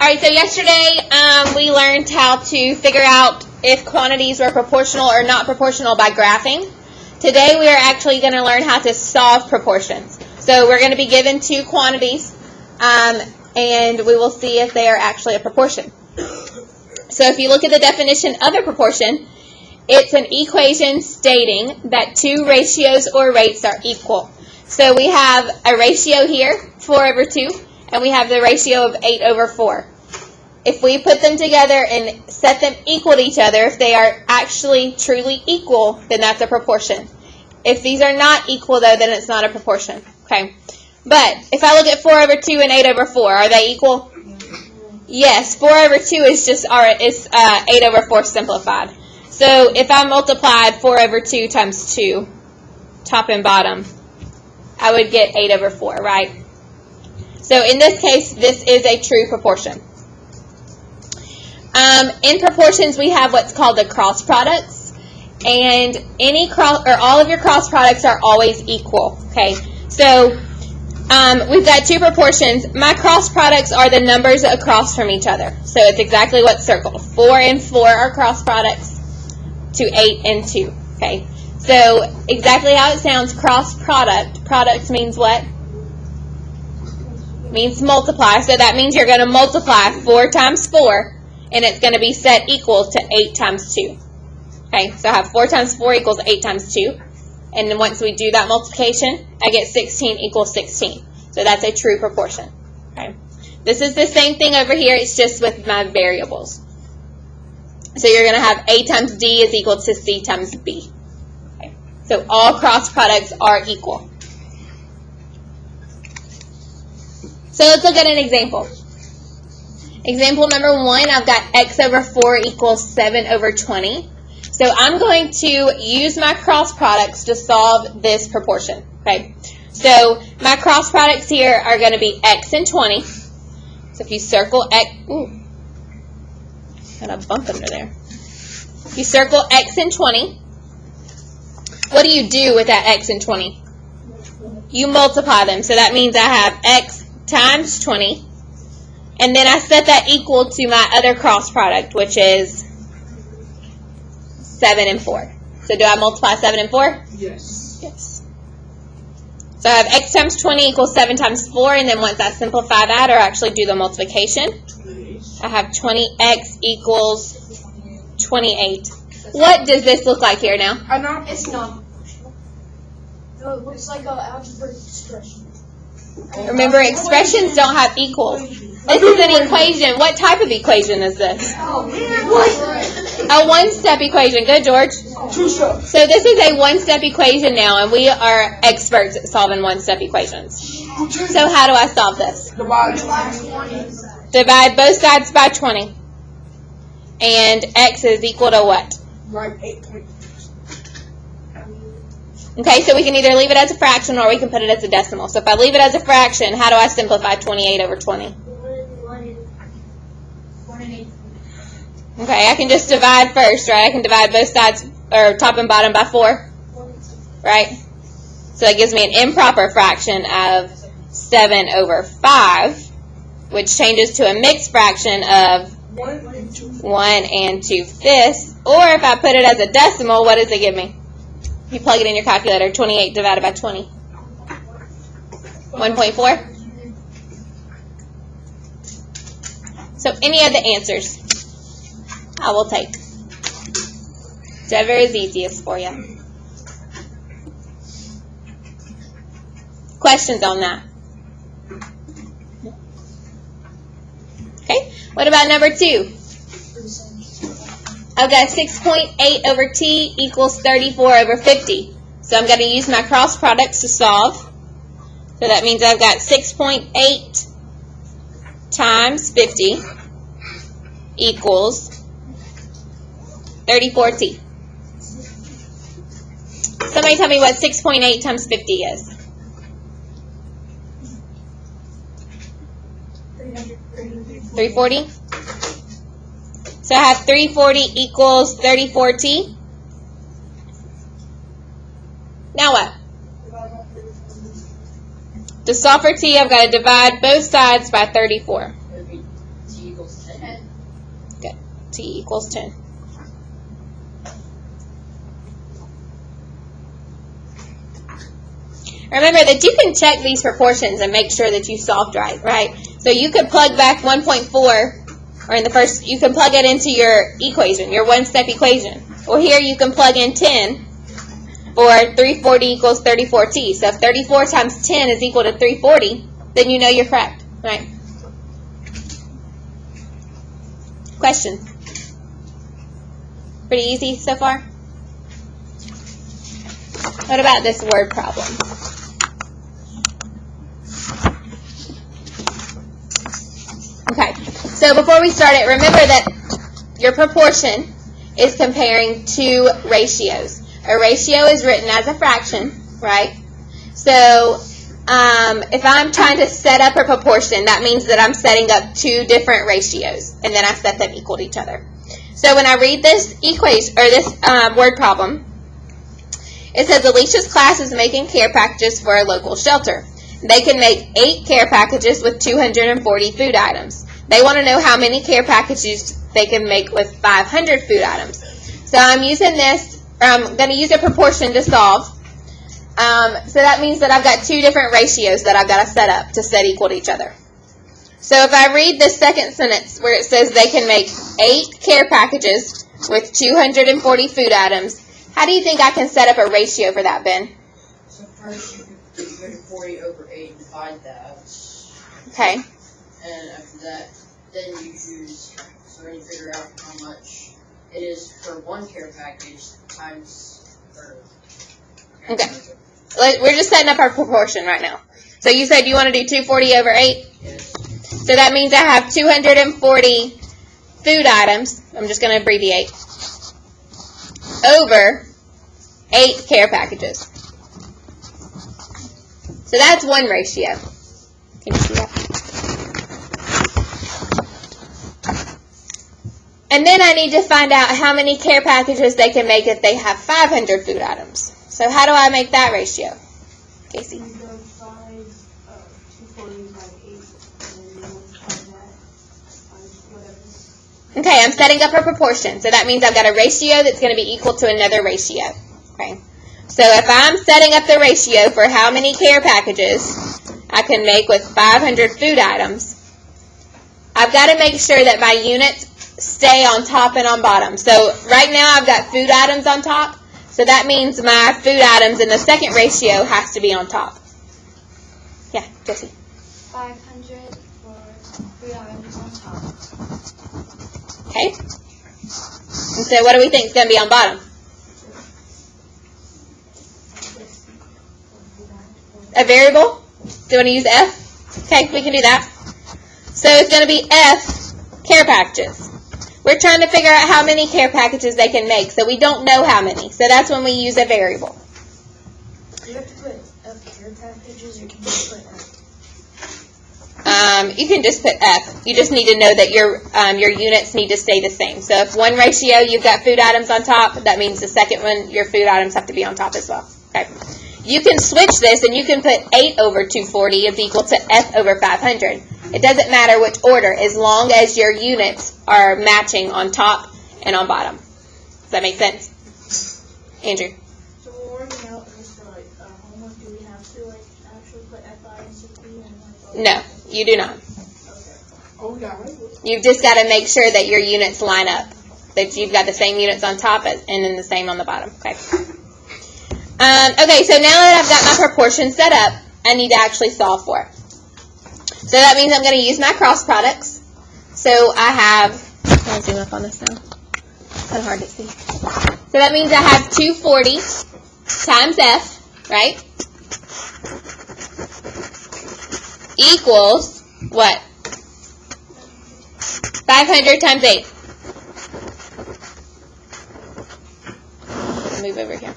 Alright, so yesterday we learned how to figure out if quantities were proportional or not proportional by graphing. Today we are actually going to learn how to solve proportions. So we're going to be given two quantities and we will see if they are actually a proportion. So if you look at the definition of a proportion, it's an equation stating that two ratios or rates are equal. So we have a ratio here, 4/2, and we have the ratio of 8/4. If we put them together and set them equal to each other, if they are actually truly equal, then that's a proportion. If these are not equal, though, then it's not a proportion. Okay. But if I look at 4/2 and 8/4, are they equal? Yes, 4/2 is just 8/4 simplified. So if I multiplied 4/2 times 2, top and bottom, I would get 8/4, right? So in this case, this is a true proportion. In proportions, we have what's called the cross products, and all of your cross products are always equal. Okay, so we've got two proportions. My cross products are the numbers across from each other, so it's exactly what's circled. 4 and 4 are cross products to 8 and 2. Okay, so exactly how it sounds, cross product. Product means what? Means multiply. So that means you're going to multiply 4 times 4. And it's going to be set equal to 8 times 2. Okay, so I have 4 times 4 equals 8 times 2. And then once we do that multiplication, I get 16 equals 16. So that's a true proportion. Okay, this is the same thing over here. It's just with my variables. So you're going to have A times D is equal to C times B. Okay, so all cross products are equal. So let's look at an example. Example number 1, I've got x/4 equals 7/20. So I'm going to use my cross products to solve this proportion. Okay, so my cross products here are going to be x and 20. So if you circle x, got a bump under there. If you circle x and 20, what do you do with that x and 20? You multiply them. So that means I have x times 20. And then I set that equal to my other cross product, which is 7 and 4. So do I multiply 7 and 4? Yes. Yes. So I have x times 20 equals 7 times 4, and then once I simplify that or actually do the multiplication, I have 20x equals 28. What does this look like here now? It's not. No, it's like an algebraic expression. Remember, expressions don't have equals. This is an equation. What type of equation is this? A one-step equation. Good, George. So this is a one-step equation now, and we are experts at solving one-step equations. So how do I solve this? Divide both sides by 20. And x is equal to what? Right, 8.2. Okay, so we can either leave it as a fraction or we can put it as a decimal. So if I leave it as a fraction, how do I simplify 28/20? Okay, I can just divide first, right? I can divide both sides, or top and bottom, by 4, right? So that gives me an improper fraction of 7/5, which changes to a mixed fraction of 1 and 2/5. Or if I put it as a decimal, what does it give me? You plug it in your calculator, 28 divided by 20. 1.4. So any of the answers I will take. Whichever is easiest for you. Questions on that? Okay, what about number 2? I've got 6.8/t equals 34/50. So I'm going to use my cross products to solve. So that means I've got 6.8 times 50 equals 34t. Somebody tell me what 6.8 times 50 is. 340? So I have 340 equals 34t. Now what? To solve for t, I've got to divide both sides by 34. t equals 10. Remember that you can check these proportions and make sure that you solved right? So you could plug back 1.4, or in the first, you can plug it into your equation, your one-step equation. Or here you can plug in 10, or 340 equals 34t. So if 34 times 10 is equal to 340, then you know you're correct, right? Questions? Pretty easy so far? What about this word problem? Okay, so before we start it, remember that your proportion is comparing two ratios. A ratio is written as a fraction, right? So if I'm trying to set up a proportion, that means that I'm setting up two different ratios, and then I set them equal to each other. So when I read this equation, or this word problem, it says Alicia's class is making care packages for a local shelter. They can make 8 care packages with 240 food items. They want to know how many care packages they can make with 500 food items. So I'm using this, I'm going to use a proportion to solve. So that means that I've got two different ratios that I've got to set up to set equal to each other. So if I read the second sentence where it says they can make 8 care packages with 240 food items, how do you think I can set up a ratio for that, Ben? So first you can do 40 over 8 and divide that. Okay. And after that, then you choose, so then you figure out how much it is for one care package times 30. Okay. We're just setting up our proportion right now. So you said you want to do 240 over 8? Yes. So that means I have 240 food items. I'm just going to abbreviate. Over 8 care packages. So that's one ratio. Can you see that? And then I need to find out how many care packages they can make if they have 500 food items. So how do I make that ratio? Casey? You go 240 by 8, and then you multiply that by whatever. Okay, I'm setting up a proportion. So that means I've got a ratio that's going to be equal to another ratio. Okay. So if I'm setting up the ratio for how many care packages I can make with 500 food items, I've got to make sure that my units stay on top and on bottom. So right now I've got food items on top. So that means my food items in the second ratio has to be on top. Yeah, Jessie. 500 for 3 items on top. Okay. And so what do we think is going to be on bottom? A variable? Do you want to use F? Okay, we can do that. So it's going to be F care packages. We're trying to figure out how many care packages they can make, so we don't know how many. So that's when we use a variable. Do you have to put F care packages, or can you just put F? You can just put F. You just need to know that your units need to stay the same. So if one ratio you've got food items on top, that means the second one your food items have to be on top as well. Okay. You can switch this and you can put 8 over 240 is equal to F over 500. It doesn't matter which order as long as your units are matching on top and on bottom. Does that make sense? Andrew? So when we're working out this for homework, do we have to actually put FI and CP and No, you do not. Okay. Oh, we got it. You've just got to make sure that your units line up. That you've got the same units on top and then the same on the bottom. Okay. Okay, so now that I've got my proportion set up, I need to actually solve for it. So that means I'm going to use my cross products. So I have, can I zoom up on this now? It's kind of hard to see. So that means I have 240 times F, right? Equals what? 500 times 8. Move over here.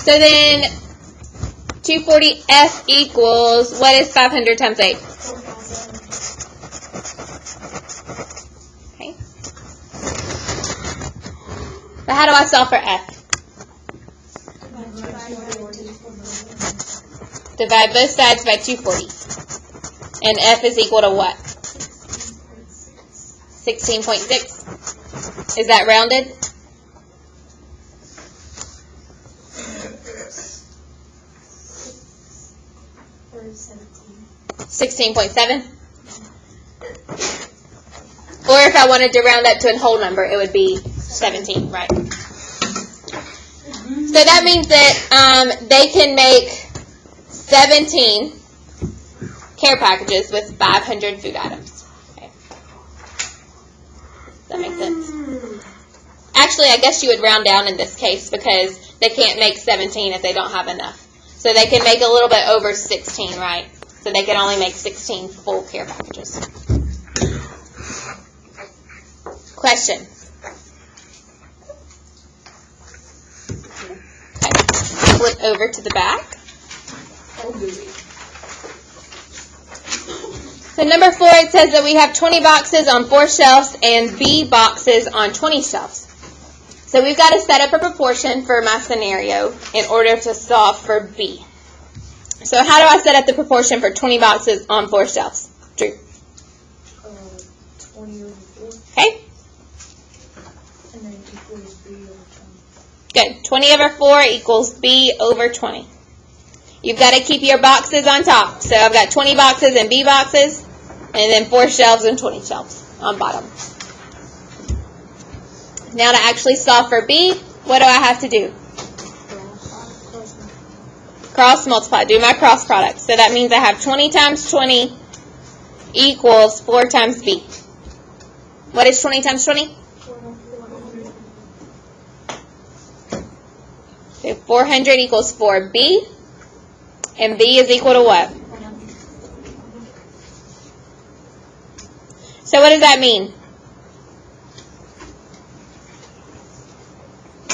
So then 240F equals, what is 500 times 8? Okay. But how do I solve for F? Divide both sides by 240. And F is equal to what? 16.6. Is that rounded? Or 17. 16.7? Or if I wanted to round up to a whole number, it would be 17, right? So that means that they can make 17 care packages with 500 food items. Okay. Does that make sense? Actually, I guess you would round down in this case because they can't make 17 if they don't have enough. So they can make a little bit over 16, right? So they can only make 16 full care packages. Question. Okay. Flip over to the back. So number 4, it says that we have 20 boxes on 4 shelves and B boxes on 20 shelves. So we've got to set up a proportion for my scenario in order to solve for B. So how do I set up the proportion for 20 boxes on 4 shelves? Drew. 20 over 4. Okay. And then equals B over 20. Good. 20 over 4 equals B over 20. You've got to keep your boxes on top. So I've got 20 boxes and B boxes, and then 4 shelves and 20 shelves on bottom. Now to actually solve for B, what do I have to do? Cross multiply. Do my cross product. So that means I have 20 times 20 equals 4 times B. What is 20 times 20? So 400 equals 4B. And B is equal to what? So what does that mean?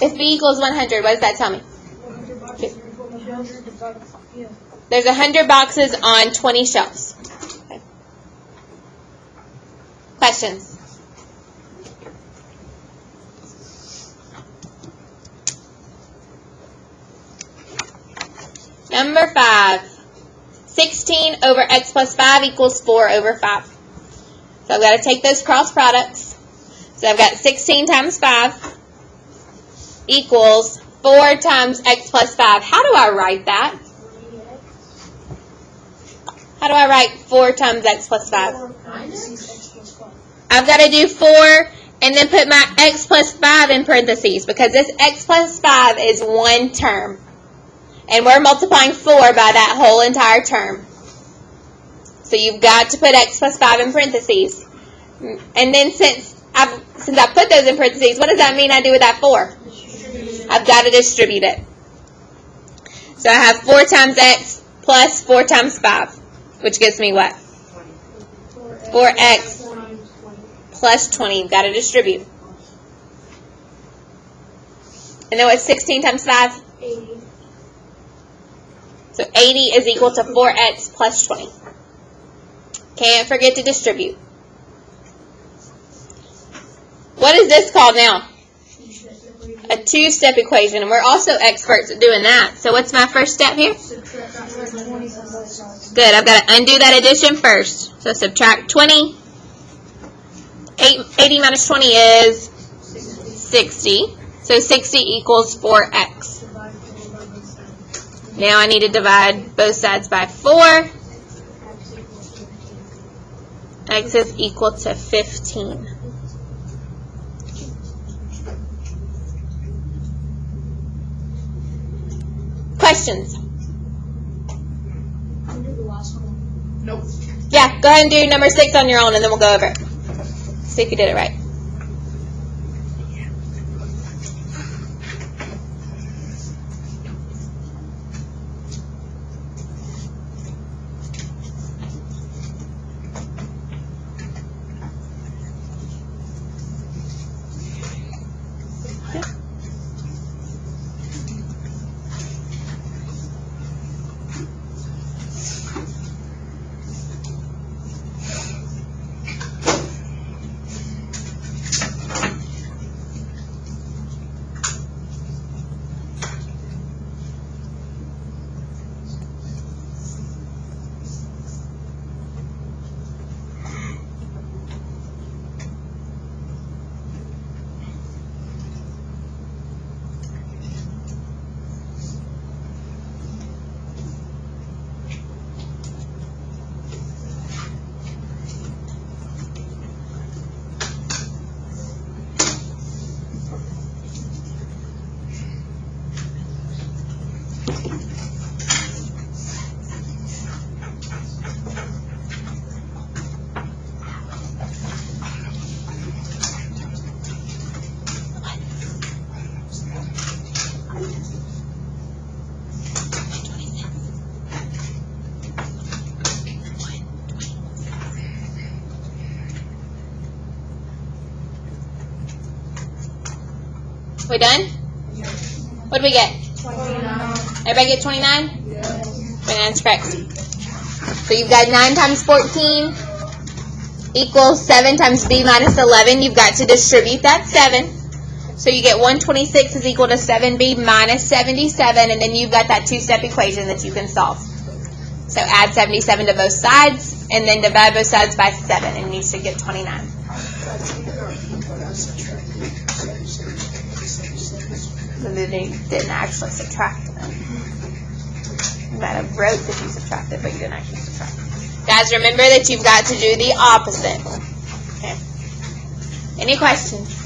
If B equals 100, what does that tell me? 100 boxes. 100 divided by, yeah. There's 100 boxes on 20 shelves. Okay. Questions? Number 5. 16 over x plus 5 equals 4 over 5. So I've got to take those cross products. So I've got 16 times 5 equals 4 times x plus 5. How do I write that? How do I write 4 times x plus 5? I've got to do 4 and then put my x plus 5 in parentheses because this x plus 5 is one term. And we're multiplying 4 by that whole entire term. So you've got to put x plus 5 in parentheses. And then since I put those in parentheses, what does that mean I do with that 4? I've got to distribute it. So I have 4 times x plus 4 times 5, which gives me what? 4x plus 20. You've got to distribute. And then what's 16 times 5? 80. So 80 is equal to 4x plus 20. Can't forget to distribute. What is this called now? A two-step equation. And we're also experts at doing that. So what's my first step here? Good. I've got to undo that addition first. So subtract 20. 80 minus 20 is 60. So 60 equals 4x. Now I need to divide both sides by 4. X is equal to 15. Questions? Nope. Yeah, go ahead and do number 6 on your own and then we'll go over it. See if you did it right. We done? What do we get? 29. Everybody get 29? 29 is correct. So you've got 9 times 14 equals 7 times b minus 11. You've got to distribute that 7. So you get 126 is equal to 7b minus 77, and then you've got that two-step equation that you can solve. So add 77 to both sides, and then divide both sides by 7, and you should get 29. And then you didn't actually subtract them. You might have wrote that you subtracted, but you didn't actually subtract. Guys, remember that you've got to do the opposite. Okay. Any questions?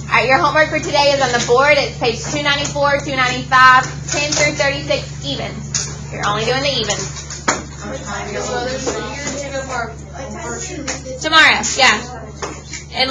All right, your homework for today is on the board. It's page 294, 295, 10 through 36 evens. You're only doing the evens. Tomorrow, yeah. And